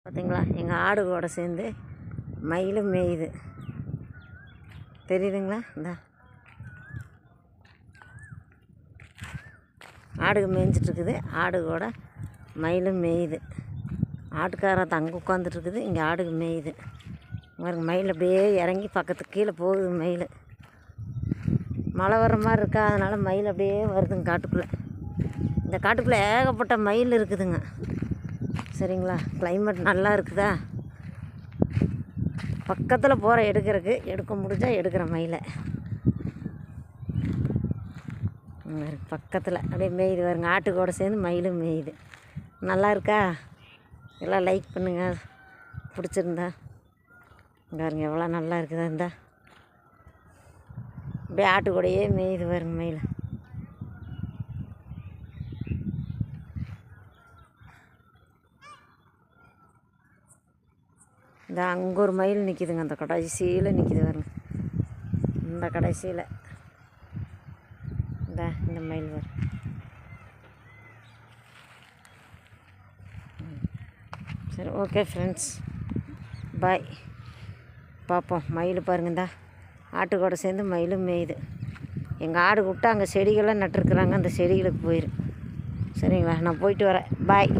பார்த்தீங்களா, எங்கள் ஆடு கூட சேர்ந்து மயிலும் மேயுது. தெரியுதுங்களா? இந்த ஆடுக்கு மேய்ஞ்சிட்ருக்குது. ஆடு கூட மயிலும் மேயுது. ஆட்டுக்காரன் தங்க உட்காந்துட்ருக்குது, இங்கே ஆடுக்கு மேயுது. பாருங்க, மயில் அப்படியே இறங்கி பக்கத்துக்கு கீழே போகுது. மயில் மழை வர்ற மாதிரி இருக்கா, அதனால் மயில் அப்படியே வருதுங்க காட்டுக்குள்ளே. இந்த காட்டுக்குள்ளே ஏகப்பட்ட மயில் இருக்குதுங்க. சரிங்களா, கிளைமேட் நல்லா இருக்குதா. பக்கத்தில் போகிற எடுக்க முடிஞ்சால் எடுக்கிற மயிலை பக்கத்தில் அப்படியே மேயுது. வருங்க, ஆட்டுக்கூட சேர்ந்து மயிலும் மேயுது. நல்லா இருக்கா? எல்லாம் லைக் பண்ணுங்கள் பிடிச்சிருந்தா. பாருங்க எவ்வளோ நல்லா இருக்குதா. இருந்தா அப்படியே ஆட்டுக்கூடையே மேயுது. பாருங்க மயில். இந்த அங்கே ஒரு மயில் நிற்கிதுங்க, அந்த கடைசியில் நிற்கிது. பாருங்க, இந்த கடைசியில் இந்த மயில் வரும். சரி, ஓகே ஃப்ரெண்ட்ஸ், பாய். பார்ப்போம். மயில் பாருங்க, இந்த ஆட்டுக்கூட சேர்ந்து மயிலும் மேயுது. எங்கள் ஆடு விட்டு அங்கே செடிகள்லாம் நட்டுருக்குறாங்க, அந்த செடிகளுக்கு போயிடும். சரிங்களா, நான் போயிட்டு வரேன். பாய்.